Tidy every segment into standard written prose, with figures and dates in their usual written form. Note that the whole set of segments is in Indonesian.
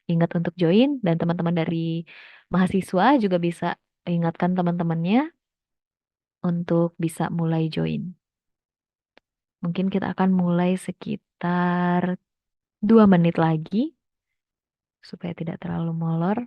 ingat untuk join, dan teman-teman dari mahasiswa juga bisa ingatkan teman-temannya untuk bisa mulai join. Mungkin kita akan mulai sekitar 2 menit lagi supaya tidak terlalu molor.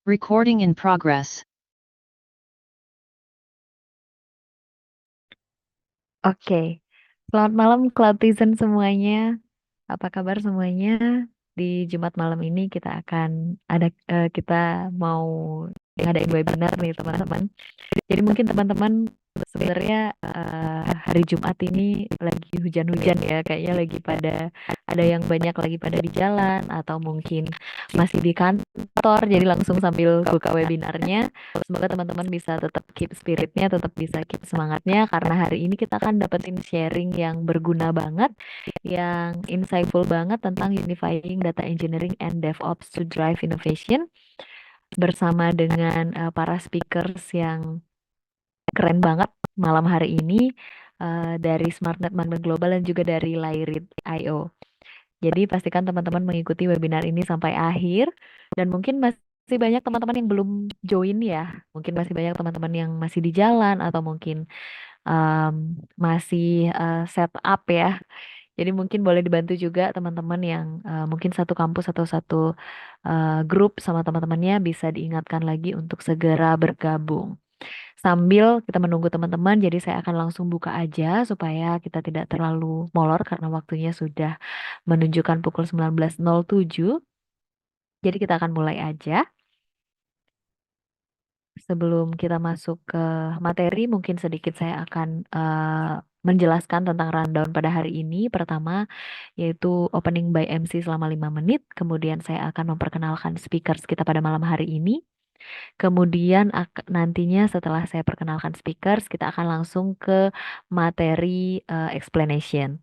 Recording in progress. Oke, selamat malam Cloudtizen semuanya. Apa kabar semuanya? Di Jumat malam ini kita mau ngadain webinar nih teman-teman. Jadi mungkin teman-teman sebenarnya hari Jumat ini lagi hujan-hujan ya, kayaknya lagi pada ada yang banyak lagi pada di jalan atau mungkin masih di kantor, jadi langsung sambil buka webinarnya. Semoga teman-teman bisa tetap keep spiritnya, tetap bisa keep semangatnya karena hari ini kita akan dapetin sharing yang berguna banget, yang insightful banget tentang unifying data engineering and DevOps to drive innovation bersama dengan para speakers yang keren banget malam hari ini dari SmartNet Magna Global dan juga dari Lyrit.io. Jadi pastikan teman-teman mengikuti webinar ini sampai akhir dan mungkin masih banyak teman-teman yang belum join ya. Mungkin masih banyak teman-teman yang masih di jalan atau mungkin masih set up ya. Jadi mungkin boleh dibantu juga teman-teman yang mungkin satu kampus atau satu grup sama teman-temannya bisa diingatkan lagi untuk segera bergabung. Sambil kita menunggu teman-teman, jadi saya akan langsung buka aja supaya kita tidak terlalu molor karena waktunya sudah menunjukkan pukul 19.07. Jadi kita akan mulai aja. Sebelum kita masuk ke materi, mungkin sedikit saya akan menjelaskan tentang rundown pada hari ini. Pertama, yaitu opening by MC selama 5 menit. Kemudian saya akan memperkenalkan speakers kita pada malam hari ini. Kemudian nantinya setelah saya perkenalkan speakers, kita akan langsung ke materi explanation.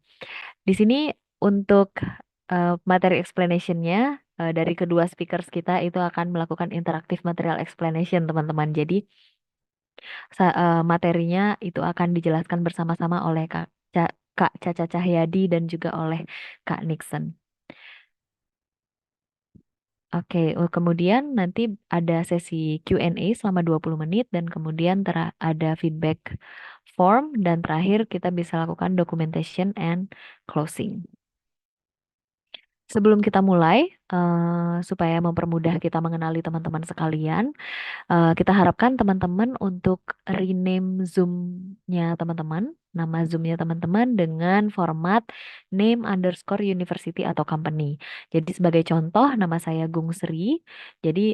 Di sini untuk materi explanationnya dari kedua speakers kita itu akan melakukan interaktif material explanation, teman-teman. Jadi materinya itu akan dijelaskan bersama-sama oleh Kak Caca Cahyadi dan juga oleh Kak Nixon. Oke, kemudian nanti ada sesi Q&A selama 20 menit dan kemudian ada feedback form dan terakhir kita bisa lakukan documentation and closing. Sebelum kita mulai, supaya mempermudah kita mengenali teman-teman sekalian, kita harapkan teman-teman untuk rename Zoom-nya teman-teman, nama Zoom-nya teman-teman dengan format name underscore university atau company. Jadi sebagai contoh, nama saya Gung Sri. Jadi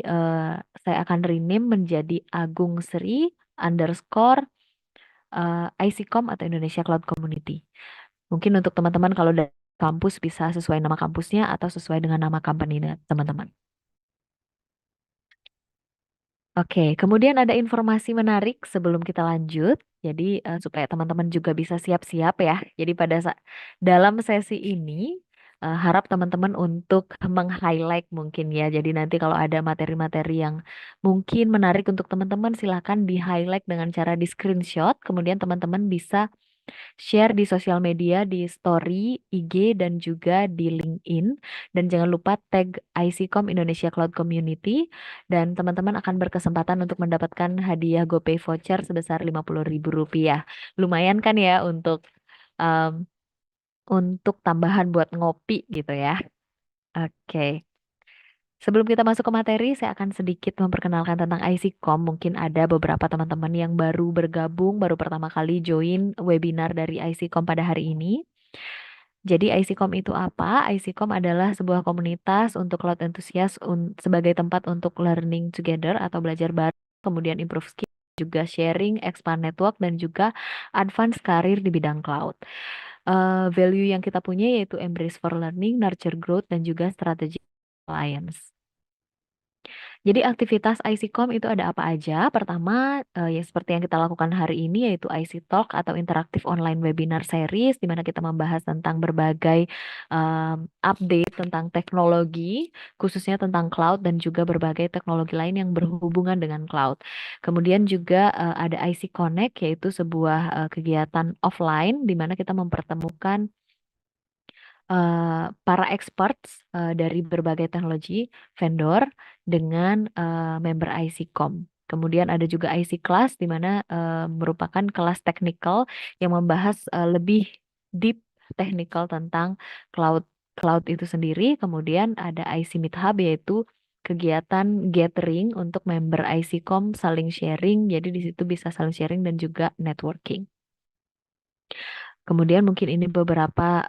saya akan rename menjadi Agung Sri underscore ICCOM atau Indonesia Cloud Community. Mungkin untuk teman-teman kalau dari kampus bisa sesuai nama kampusnya atau sesuai dengan nama company teman-teman. Oke, kemudian ada informasi menarik sebelum kita lanjut. Jadi supaya teman-teman juga bisa siap-siap ya. Jadi dalam sesi ini harap teman-teman untuk meng-highlight mungkin ya. Jadi nanti kalau ada materi-materi yang mungkin menarik untuk teman-teman silahkan di-highlight dengan cara di-screenshot. Kemudian teman-teman bisa share di sosial media, di story, IG, dan juga di LinkedIn. Dan jangan lupa tag ICCOM Indonesia Cloud Community. Dan teman-teman akan berkesempatan untuk mendapatkan hadiah GoPay voucher sebesar Rp50.000. Lumayan kan ya um, untuk tambahan buat ngopi gitu ya. Oke. Sebelum kita masuk ke materi, saya akan sedikit memperkenalkan tentang ICCOM. Mungkin ada beberapa teman-teman yang baru bergabung, baru pertama kali join webinar dari ICCOM pada hari ini. Jadi ICCOM itu apa? ICCOM adalah sebuah komunitas untuk cloud enthusiast sebagai tempat untuk learning together atau belajar bareng, kemudian improve skill, juga sharing, expand network, dan juga advance karir di bidang cloud. Value yang kita punya yaitu embrace for learning, nurture growth, dan juga strategic alliance. Jadi aktivitas ICCOM itu ada apa aja? Pertama, ya seperti yang kita lakukan hari ini yaitu IC Talk atau interaktif online webinar series di mana kita membahas tentang berbagai update tentang teknologi, khususnya tentang cloud dan juga berbagai teknologi lain yang berhubungan dengan cloud. Kemudian juga ada IC Connect yaitu sebuah kegiatan offline di mana kita mempertemukan para experts dari berbagai teknologi vendor dengan member ICCOM. Kemudian ada juga IC Class di mana merupakan kelas teknikal yang membahas lebih deep technical tentang cloud cloud itu sendiri. Kemudian ada IC Meet Hub yaitu kegiatan gathering untuk member ICCOM saling sharing. Jadi di situ bisa saling sharing dan juga networking. Kemudian mungkin ini beberapa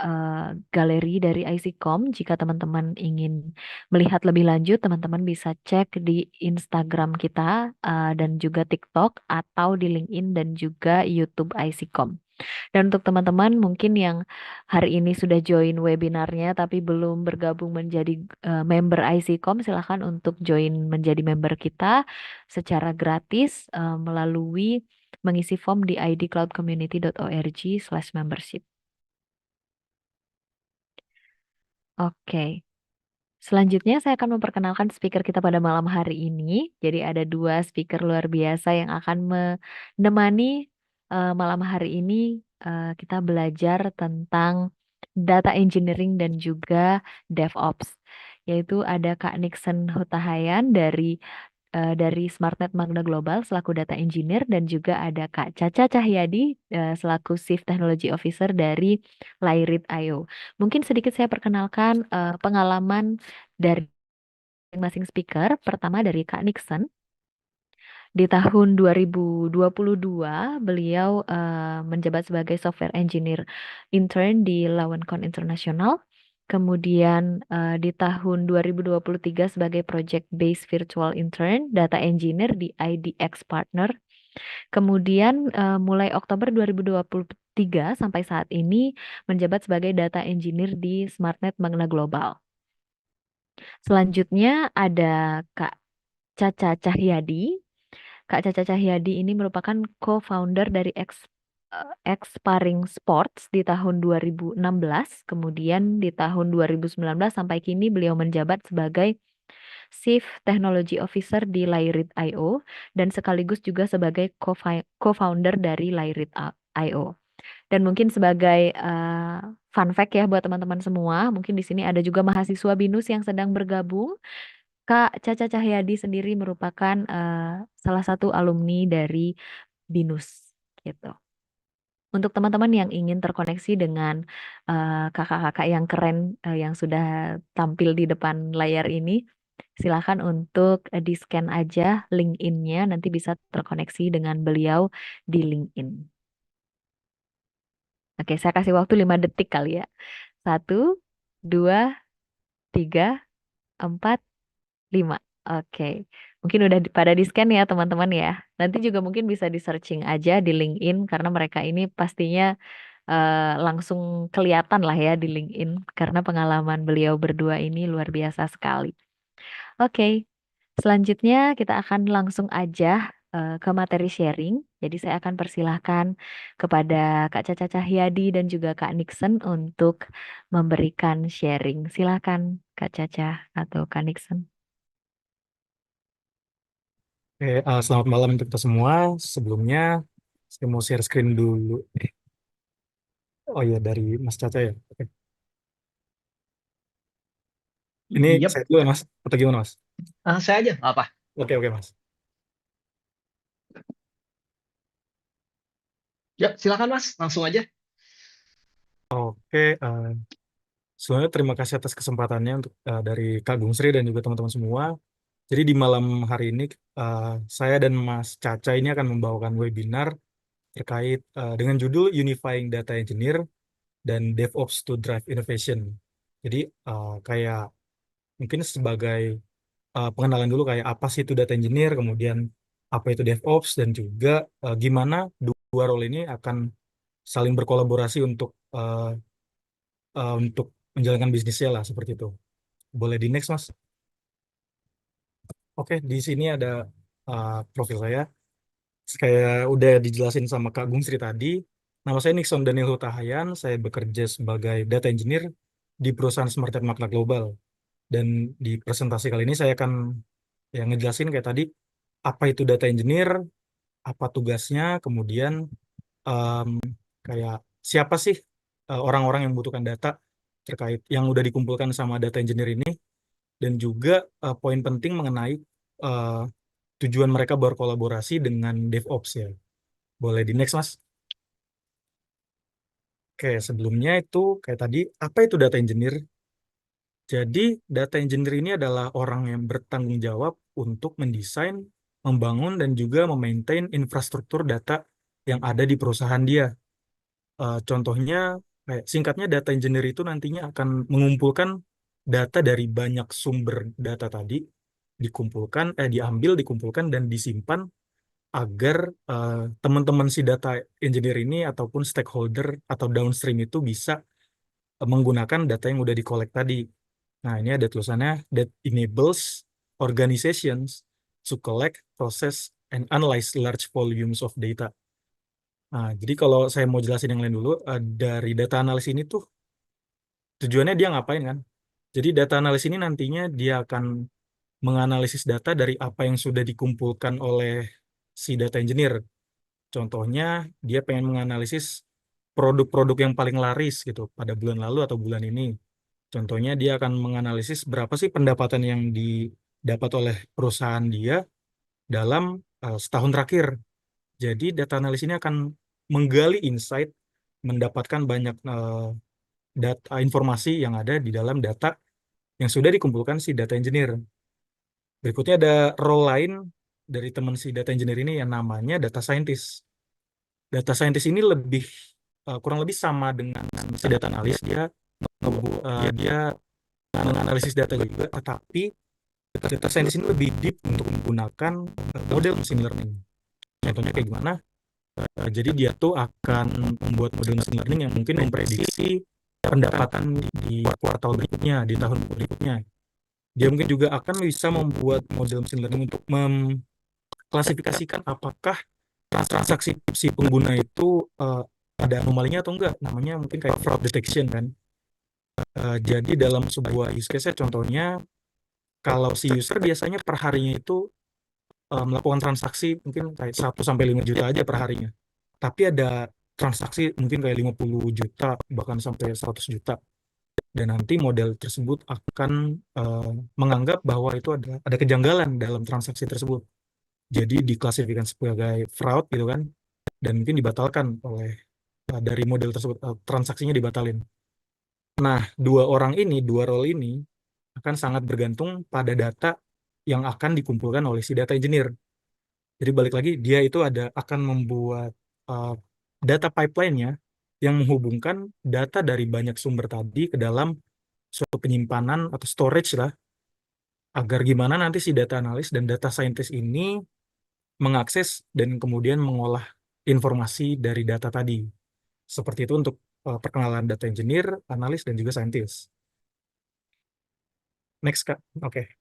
galeri dari ICCOM. Jika teman-teman ingin melihat lebih lanjut, teman-teman bisa cek di Instagram kita dan juga TikTok atau di LinkedIn dan juga YouTube ICCOM. Dan untuk teman-teman mungkin yang hari ini sudah join webinarnya tapi belum bergabung menjadi member ICCOM, silahkan untuk join menjadi member kita secara gratis melalui mengisi form di idcloudcommunity.org/membership. Oke. Selanjutnya saya akan memperkenalkan speaker kita pada malam hari ini. Jadi ada dua speaker luar biasa yang akan menemani malam hari ini. Kita belajar tentang data engineering dan juga DevOps. Yaitu ada Kak Nixon Hutahayan dari SmartNet Magna Global selaku data engineer dan juga ada Kak Caca Cahyadi selaku Chief Technology Officer dari Lairit.io. Mungkin sedikit saya perkenalkan pengalaman dari masing-masing speaker. Pertama dari Kak Nixon. Di tahun 2022, beliau menjabat sebagai software engineer intern di Lawencon International. Kemudian di tahun 2023 sebagai project based virtual intern data engineer di IDX Partner. Kemudian mulai Oktober 2023 sampai saat ini menjabat sebagai data engineer di SmartNet Magna Global. Selanjutnya ada Kak Caca Cahyadi. Kak Caca Cahyadi ini merupakan co-founder dari X-Sparring Sports di tahun 2016. Kemudian di tahun 2019 sampai kini beliau menjabat sebagai Chief Technology Officer di Lairit.io dan sekaligus juga sebagai co-founder dari Lairit.io. Dan mungkin sebagai fun fact ya buat teman-teman semua, mungkin di sini ada juga mahasiswa BINUS yang sedang bergabung. Kak Caca Cahyadi sendiri merupakan salah satu alumni dari BINUS gitu. Untuk teman-teman yang ingin terkoneksi dengan kakak-kakak yang keren yang sudah tampil di depan layar ini, silakan untuk di-scan aja LinkedIn-nya, nanti bisa terkoneksi dengan beliau di LinkedIn. Oke, saya kasih waktu 5 detik kali ya. 1, 2, 3, 4, 5. Oke, mungkin udah pada di-scan ya teman-teman ya. Nanti juga mungkin bisa di-searching aja di LinkedIn karena mereka ini pastinya langsung kelihatan lah ya di LinkedIn karena pengalaman beliau berdua ini luar biasa sekali. Oke, selanjutnya kita akan langsung aja ke materi sharing. Jadi saya akan persilahkan kepada Kak Caca Cahyadi dan juga Kak Nixon untuk memberikan sharing. Silakan Kak Caca atau Kak Nixon. Oke, selamat malam untuk kita semua. Sebelumnya, saya mau share screen dulu. Oh iya, dari Mas Caca ya. Oke. Ini Yep, saya dulu ya, Mas. Atau gimana, Mas? saya aja nggak apa. Oke, oke, Mas. Ya, silakan Mas, langsung aja. Oke, sebenarnya terima kasih atas kesempatannya untuk dari Kak Gung Sri dan juga teman-teman semua. Jadi di malam hari ini, eh, saya dan Mas Caca ini akan membawakan webinar terkait dengan judul Unifying Data Engineer dan DevOps to Drive Innovation. Jadi kayak mungkin sebagai pengenalan dulu kayak apa sih itu data engineer, kemudian apa itu DevOps, dan juga gimana dua role ini akan saling berkolaborasi untuk menjalankan bisnisnya lah seperti itu. Boleh di next, Mas? Oke, di sini ada profil saya. Kayak udah dijelasin sama Kak Gung Sri tadi, nama saya Nixon Daniel Hutahayan, saya bekerja sebagai data engineer di perusahaan Smartech Makna Global. Dan di presentasi kali ini saya akan yang ngejelasin kayak tadi, apa itu data engineer, apa tugasnya, kemudian em, kayak siapa sih orang-orang yang membutuhkan data terkait yang udah dikumpulkan sama data engineer ini, dan juga poin penting mengenai eh, tujuan mereka berkolaborasi dengan DevOps ya. Boleh di next, Mas? Oke, sebelumnya itu kayak tadi, apa itu data engineer? Jadi, data engineer ini adalah orang yang bertanggung jawab untuk mendesain, membangun, dan juga memaintain infrastruktur data yang ada di perusahaan dia. Contohnya, kayak singkatnya data engineer itu nantinya akan mengumpulkan data dari banyak sumber data tadi, diambil, dikumpulkan, dan disimpan agar teman-teman si data engineer ini ataupun stakeholder atau downstream itu bisa menggunakan data yang udah di-collect tadi. Nah, ini ada tulisannya that enables organizations to collect, process, and analyze large volumes of data. Nah, jadi kalau saya mau jelasin yang lain dulu, dari data analis ini tuh tujuannya dia ngapain kan? Jadi data analis ini nantinya dia akan menganalisis data dari apa yang sudah dikumpulkan oleh si data engineer. Contohnya, dia pengen menganalisis produk-produk yang paling laris gitu pada bulan lalu atau bulan ini. Contohnya, dia akan menganalisis berapa sih pendapatan yang didapat oleh perusahaan dia dalam setahun terakhir. Jadi, data analis ini akan menggali insight, mendapatkan banyak data informasi yang ada di dalam data yang sudah dikumpulkan si data engineer. Berikutnya ada role lain dari teman si data engineer ini yang namanya data scientist. Data scientist ini kurang lebih sama dengan si data analis. Dia menganalisis data juga, tetapi data scientist ini lebih deep untuk menggunakan model machine learning. Contohnya kayak gimana? Jadi dia tuh akan membuat model machine learning yang mungkin memprediksi pendapatan di kuartal berikutnya, di tahun berikutnya. Dia mungkin juga akan bisa membuat model machine learning untuk mengklasifikasikan apakah transaksi si pengguna itu ada anomalinya atau enggak. Namanya mungkin kayak fraud detection kan. Jadi dalam sebuah use case contohnya, kalau si user biasanya per harinya itu melakukan transaksi mungkin kayak 1 sampai 5 juta aja per harinya. Tapi ada transaksi mungkin kayak 50 juta, bahkan sampai 100 juta. Dan nanti model tersebut akan menganggap bahwa itu ada kejanggalan dalam transaksi tersebut. Jadi diklasifikasikan sebagai fraud gitu kan, dan mungkin dibatalkan oleh dari model tersebut, transaksinya dibatalin. Nah, dua role ini akan sangat bergantung pada data yang akan dikumpulkan oleh si data engineer. Jadi balik lagi, dia itu akan membuat uh, data pipeline-nya yang menghubungkan data dari banyak sumber tadi ke dalam suatu penyimpanan atau storage lah, agar gimana nanti si data analis dan data scientist ini mengakses dan kemudian mengolah informasi dari data tadi. Seperti itu untuk perkenalan data engineer, analis, dan juga scientist. Next, Kak. Oke.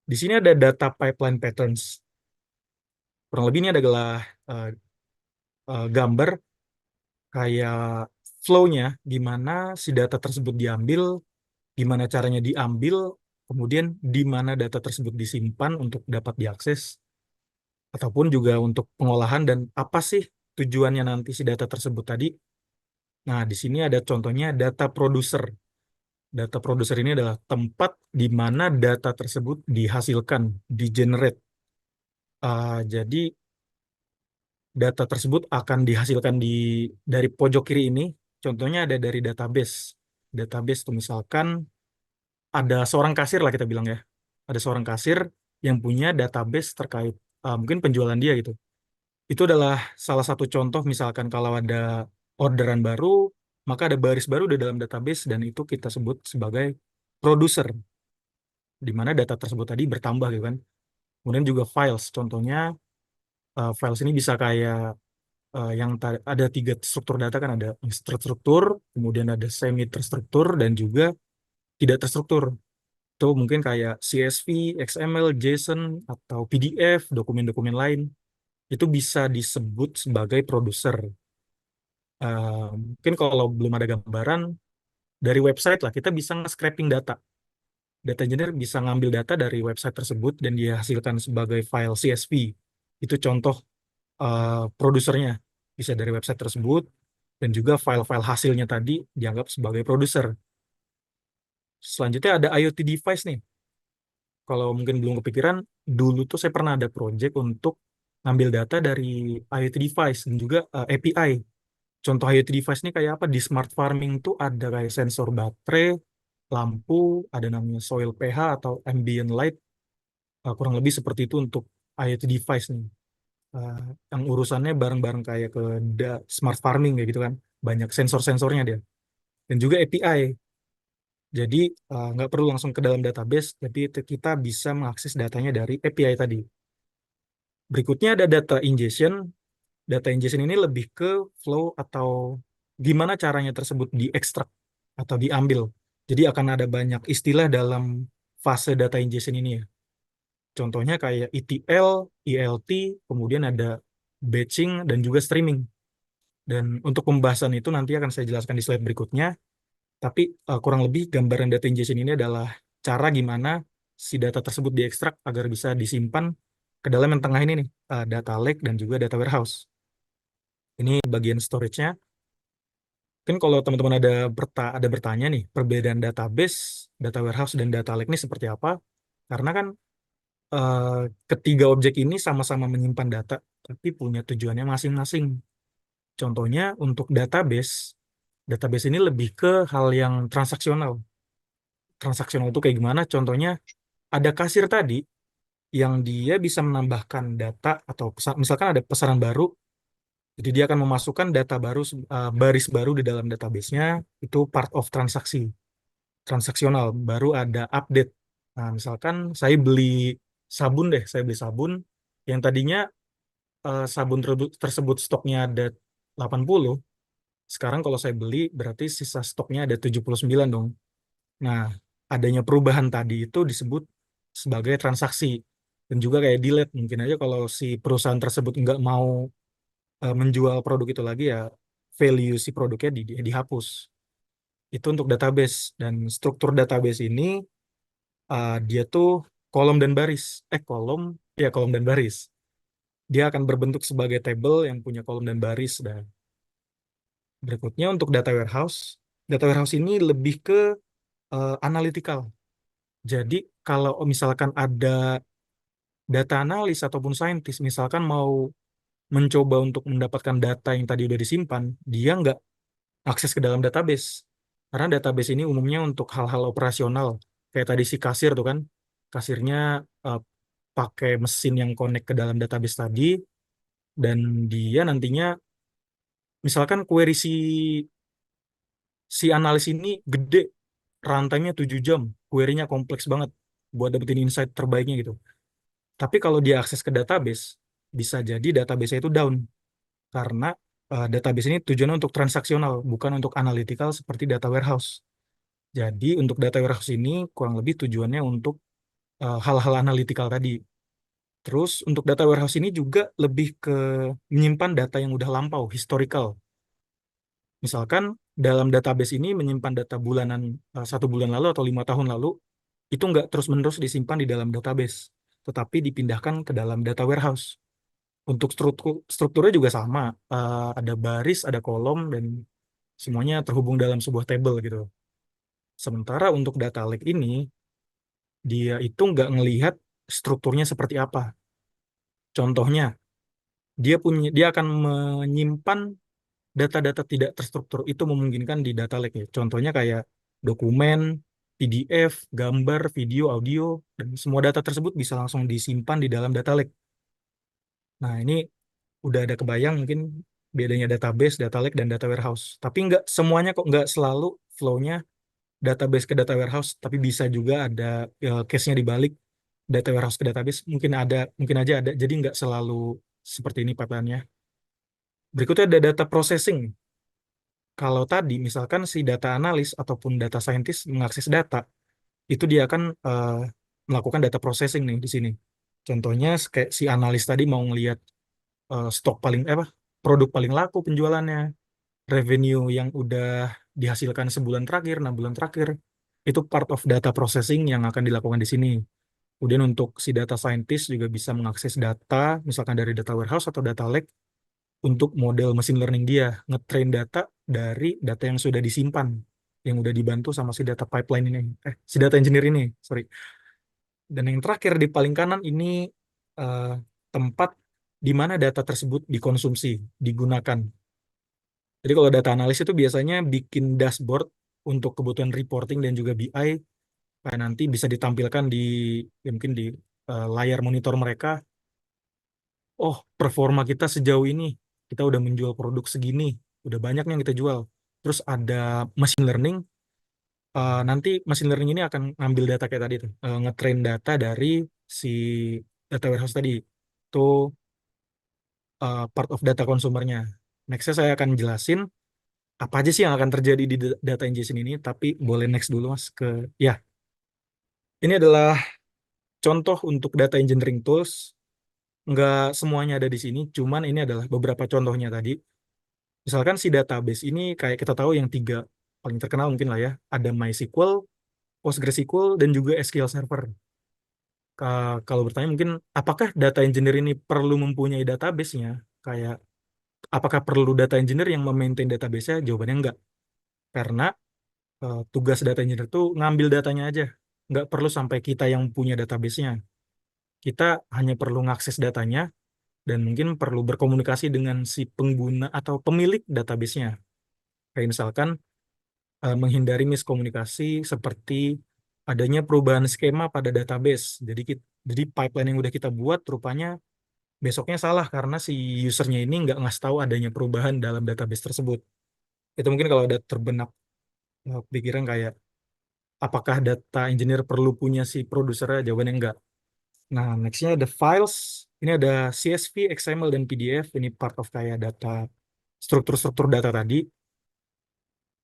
Di sini ada data pipeline patterns. Kurang lebih ini adalah uh, gambar kayak flow-nya, gimana si data tersebut diambil, gimana caranya diambil, kemudian di mana data tersebut disimpan untuk dapat diakses, ataupun juga untuk pengolahan dan apa sih tujuannya nanti si data tersebut tadi. Nah, di sini ada contohnya data producer. Data producer ini adalah tempat di mana data tersebut dihasilkan, di-generate. Jadi data tersebut akan dihasilkan dari pojok kiri ini. Contohnya ada dari database. Database itu misalkan ada seorang kasir lah kita bilang ya. Ada seorang kasir yang punya database terkait mungkin penjualan dia gitu. Itu adalah salah satu contoh misalkan kalau ada orderan baru, maka ada baris baru di dalam database dan itu kita sebut sebagai producer, di mana data tersebut tadi bertambah gitu kan. Kemudian juga files, contohnya files ini bisa kayak yang ada 3 struktur data kan, ada yang terstruktur, kemudian ada semi terstruktur dan juga tidak terstruktur. Itu mungkin kayak CSV, XML, JSON, atau PDF, dokumen-dokumen lain. Itu bisa disebut sebagai produser. Mungkin kalau belum ada gambaran, dari website lah kita bisa nge-scraping data. Data engineer bisa ngambil data dari website tersebut dan dia hasilkan sebagai file CSV. Itu contoh produsernya. Bisa dari website tersebut, dan juga file-file hasilnya tadi dianggap sebagai produser. Selanjutnya ada IoT device nih. Kalau mungkin belum kepikiran, dulu tuh saya pernah ada project untuk ngambil data dari IoT device dan juga API. Contoh IoT device ini kayak apa? Di smart farming tuh ada kayak sensor baterai, lampu, ada namanya soil pH atau ambient light. Kurang lebih seperti itu untuk IoT device nih. Eh, yang urusannya bareng-bareng kayak ke smart farming kayak gitu kan. Banyak sensor-sensornya dia. Dan juga API. Jadi nggak perlu langsung ke dalam database, tapi kita bisa mengakses datanya dari API tadi. Berikutnya ada data ingestion. Data ingestion ini lebih ke flow atau gimana caranya tersebut diekstrak atau diambil. Jadi akan ada banyak istilah dalam fase data ingestion ini ya. Contohnya kayak ETL, ELT, kemudian ada batching dan juga streaming. Dan untuk pembahasan itu nanti akan saya jelaskan di slide berikutnya. Tapi kurang lebih gambaran data ingestion ini adalah cara gimana si data tersebut diekstrak agar bisa disimpan ke dalam yang tengah ini nih, data lake dan juga data warehouse. Ini bagian storage-nya. Kan kalau teman-teman ada bertanya nih, perbedaan database, data warehouse, dan data lake ini seperti apa? Karena kan eh, ketiga objek ini sama-sama menyimpan data, tapi punya tujuannya masing-masing. Contohnya untuk database, database ini lebih ke hal yang transaksional. Transaksional itu kayak gimana? Contohnya ada kasir tadi yang dia bisa menambahkan data atau misalkan ada pesanan baru, jadi dia akan memasukkan data baru, baris baru di dalam database-nya, itu part of transaksi, transaksional, baru ada update. Nah, misalkan saya beli sabun, yang tadinya sabun tersebut stoknya ada 80, sekarang kalau saya beli berarti sisa stoknya ada 79 dong. Nah, adanya perubahan tadi itu disebut sebagai transaksi. Dan juga kayak delete, mungkin aja kalau si perusahaan tersebut nggak mau menjual produk itu lagi ya, value si produknya dihapus. Itu untuk database. Dan struktur database ini dia tuh kolom dan baris. Kolom dan baris. Dia akan berbentuk sebagai table yang punya kolom dan baris. Dan berikutnya untuk data warehouse ini lebih ke analytical. Jadi kalau misalkan ada data analis ataupun saintis, misalkan mau mencoba untuk mendapatkan data yang tadi udah disimpan, dia nggak akses ke dalam database. Karena database ini umumnya untuk hal-hal operasional. Kayak tadi si kasir tuh kan, kasirnya eh, pakai mesin yang connect ke dalam database tadi, dan dia nantinya, misalkan query si analis ini gede, runtime-nya 7 jam, query-nya kompleks banget buat dapetin insight terbaiknya gitu. Tapi kalau dia akses ke database, bisa jadi database-nya itu down. Karena database ini tujuannya untuk transaksional, bukan untuk analytical seperti data warehouse. Jadi untuk data warehouse ini kurang lebih tujuannya untuk hal-hal analytical tadi. Terus untuk data warehouse ini juga lebih ke menyimpan data yang udah lampau, historical. Misalkan dalam database ini menyimpan data bulanan 1 bulan lalu atau 5 tahun lalu, itu nggak terus-menerus disimpan di dalam database, tetapi dipindahkan ke dalam data warehouse. Untuk strukturnya juga sama, ada baris, ada kolom, dan semuanya terhubung dalam sebuah table gitu. Sementara untuk data lake ini, dia itu nggak ngelihat strukturnya seperti apa. Contohnya, dia akan menyimpan data-data tidak terstruktur, itu memungkinkan di data lake ya. Contohnya kayak dokumen, PDF, gambar, video, audio, dan semua data tersebut bisa langsung disimpan di dalam data lake. Nah, ini udah ada kebayang mungkin bedanya database, data lake, dan data warehouse. Tapi nggak semuanya kok, nggak selalu flow-nya database ke data warehouse, tapi bisa juga ada case-nya dibalik, data warehouse ke database. Mungkin aja ada. Jadi nggak selalu seperti ini pipeline-nya. Berikutnya ada data processing. Kalau tadi misalkan si data analis ataupun data scientist mengakses data, itu dia akan melakukan data processing nih di sini. Contohnya kayak si analis tadi mau ngelihat stok paling produk paling laku penjualannya, revenue yang udah dihasilkan sebulan terakhir, 6 bulan terakhir, itu part of data processing yang akan dilakukan di sini. Kemudian untuk si data scientist juga bisa mengakses data, misalkan dari data warehouse atau data lake, untuk model machine learning dia, ngetrain data dari data yang sudah disimpan, yang udah dibantu sama si data pipeline ini, si data engineer ini, sorry. Dan yang terakhir di paling kanan ini eh, tempat di mana data tersebut dikonsumsi, digunakan. Jadi kalau data analis itu biasanya bikin dashboard untuk kebutuhan reporting dan juga BI, kayak nanti bisa ditampilkan ya mungkin di layar monitor mereka. Oh, performa kita sejauh ini, kita udah menjual produk segini, udah banyak nih yang kita jual. Terus ada machine learning, nanti machine learning ini akan ngambil data kayak tadi tuh, ngetrain data dari si data warehouse tadi. Itu part of data consumernya. Nextnya saya akan jelasin apa aja sih yang akan terjadi di data ingestion ini, tapi boleh next dulu Mas ke, ya, ini adalah contoh untuk data engineering tools. Nggak semuanya ada di sini, cuman ini adalah beberapa contohnya tadi. Misalkan si database ini kayak kita tahu yang 3 paling terkenal mungkin lah ya, ada MySQL, PostgreSQL, dan juga SQL Server. Kalau bertanya mungkin, apakah data engineer ini perlu mempunyai database-nya? Kayak, apakah perlu data engineer yang memaintain database-nya? Jawabannya enggak. Karena tugas data engineer itu ngambil datanya aja. Nggak perlu sampai kita yang punya database-nya. Kita hanya perlu ngakses datanya dan mungkin perlu berkomunikasi dengan si pengguna atau pemilik database-nya. Kayak misalkan menghindari miskomunikasi seperti adanya perubahan skema pada database. Jadi pipeline yang udah kita buat rupanya besoknya salah karena si usernya ini nggak ngasih tahu adanya perubahan dalam database tersebut. Itu mungkin kalau ada terbenak pikiran kayak, apakah data engineer perlu punya si produsernya? Jawabannya enggak. Nah, nextnya ada files. Ini ada CSV, XML, dan PDF. Ini part of kayak struktur-struktur data tadi.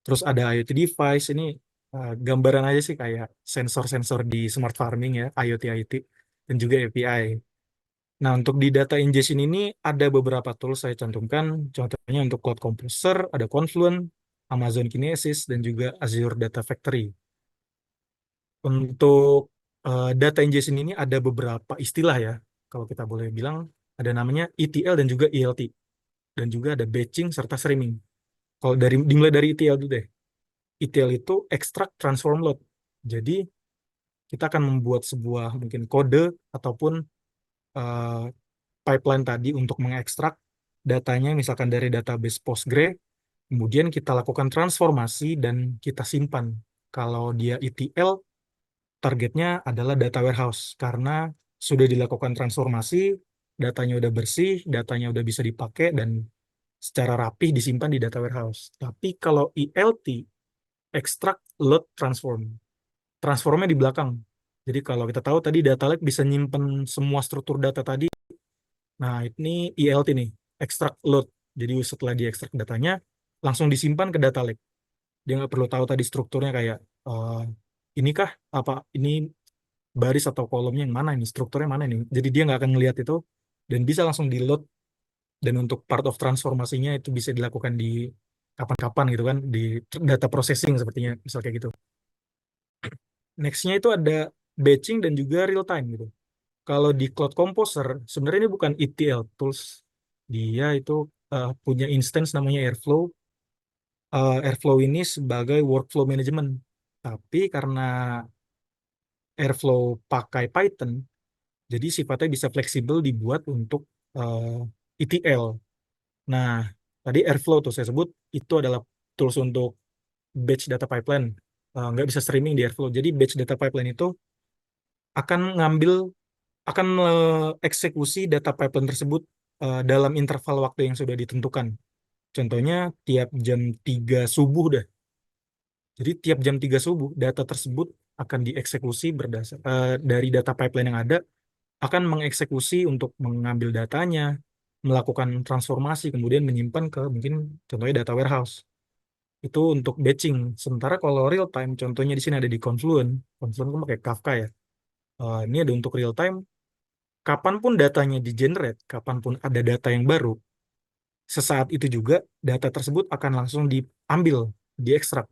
Terus ada IoT device. Ini gambaran aja sih kayak sensor-sensor di smart farming ya, IoT, IoT, dan juga API. Nah, untuk di data ingestion ini ada beberapa tools saya cantumkan. Contohnya untuk Cloud Composer, ada Confluent, Amazon Kinesis, dan juga Azure Data Factory. Untuk data ingestion ini ada beberapa istilah ya. Kalau kita boleh bilang, ada namanya ETL dan juga ELT. Dan juga ada batching serta streaming. Kalau dimulai dari ETL dulu deh. ETL itu extract transform load. Jadi kita akan membuat sebuah mungkin kode ataupun eh, pipeline tadi untuk mengekstrak datanya misalkan dari database Postgre, kemudian kita lakukan transformasi dan kita simpan. Kalau dia ETL, targetnya adalah data warehouse karena sudah dilakukan transformasi, datanya udah bersih, datanya udah bisa dipakai dan secara rapih disimpan di data warehouse. Tapi kalau ELT, extract, load, transform. Transformnya di belakang. Jadi kalau kita tahu tadi data lake bisa nyimpen semua struktur data tadi. Nah, ini ELT nih, extract load. Jadi setelah diekstrak datanya, langsung disimpan ke data lake. Dia nggak perlu tahu tadi strukturnya kayak inikah apa ini baris atau kolomnya yang mana ini, strukturnya mana ini. Jadi dia nggak akan ngelihat itu dan bisa langsung di load. Dan untuk part of transformasinya itu bisa dilakukan di kapan-kapan gitu kan, di data processing sepertinya, misal kayak gitu. Next-nya itu ada batching dan juga real time gitu. Kalau di Cloud Composer, sebenarnya ini bukan ETL tools. Dia itu punya instance namanya Airflow. Airflow ini sebagai workflow management. Tapi karena Airflow pakai Python, jadi sifatnya bisa fleksibel dibuat untuk ETL. Nah, tadi Airflow tuh saya sebut, itu adalah tools untuk batch data pipeline. Nggak bisa streaming di Airflow. Jadi batch data pipeline itu akan akan eksekusi data pipeline tersebut dalam interval waktu yang sudah ditentukan. Contohnya tiap jam 3 subuh dah. Jadi tiap jam 3 subuh data tersebut akan dieksekusi dari data pipeline yang ada, akan mengeksekusi untuk mengambil datanya, melakukan transformasi, kemudian menyimpan ke mungkin contohnya data warehouse. Itu untuk batching. Sementara kalau real time, contohnya di sini ada di Confluent. Confluent kan pakai Kafka ya. Ini ada untuk real time, kapanpun datanya di-generate, kapanpun ada data yang baru, sesaat itu juga data tersebut akan langsung diambil, diekstrak.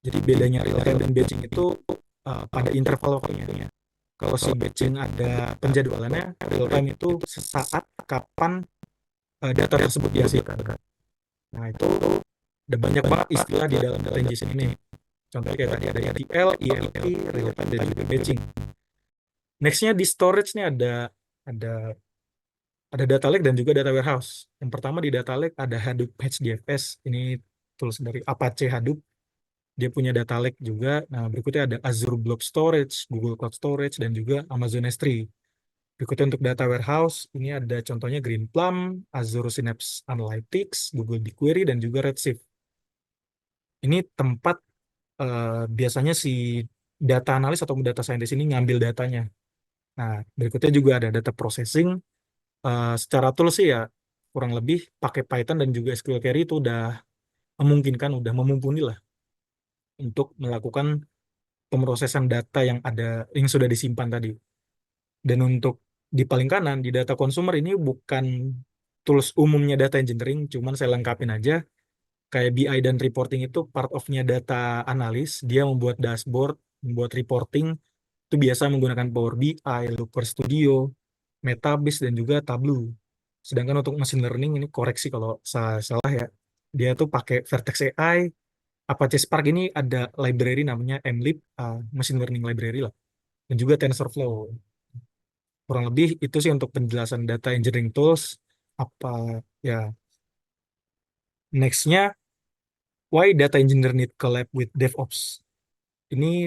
Jadi bedanya real time dan batching itu pada interval waktunya. Kalau si batching ada penjadwalannya, real time itu sesaat kapan data tersebut dihasilkan. Nah, itu ada banyak banget istilah di dalam data ingestion ini. Contohnya kayak tadi ada ETL, ELT, real time, dan juga batching. Next-nya di storage nih ada ada data lake dan juga data warehouse. Yang pertama di data lake ada Hadoop HDFS. Ini tools dari Apache Hadoop. Dia punya data lake juga. Nah, berikutnya ada Azure Blob Storage, Google Cloud Storage, dan juga Amazon S3. Berikutnya untuk data warehouse, ini ada contohnya Greenplum, Azure Synapse Analytics, Google BigQuery, dan juga Redshift. Ini tempat biasanya si data analis atau data scientist ini ngambil datanya. Nah, berikutnya juga ada data processing. Secara tool sih ya kurang lebih pakai Python dan juga SQL Query itu udah memungkinkan, udah memumpuni lah untuk melakukan pemrosesan data yang sudah disimpan tadi. Dan untuk di paling kanan di data consumer ini bukan tools umumnya data engineering, cuman saya lengkapin aja. Kayak BI dan reporting itu part of-nya data analis, dia membuat dashboard, membuat reporting, itu biasa menggunakan Power BI, Looker Studio, Metabase, dan juga Tableau. Sedangkan untuk machine learning ini koreksi kalau salah ya. Dia tuh pakai Vertex AI, Apache Spark ini ada library namanya MLib, machine learning library lah. Dan juga TensorFlow. Kurang lebih itu sih untuk penjelasan data engineering tools. Apa ya, next-nya, why data engineer need collab with DevOps? Ini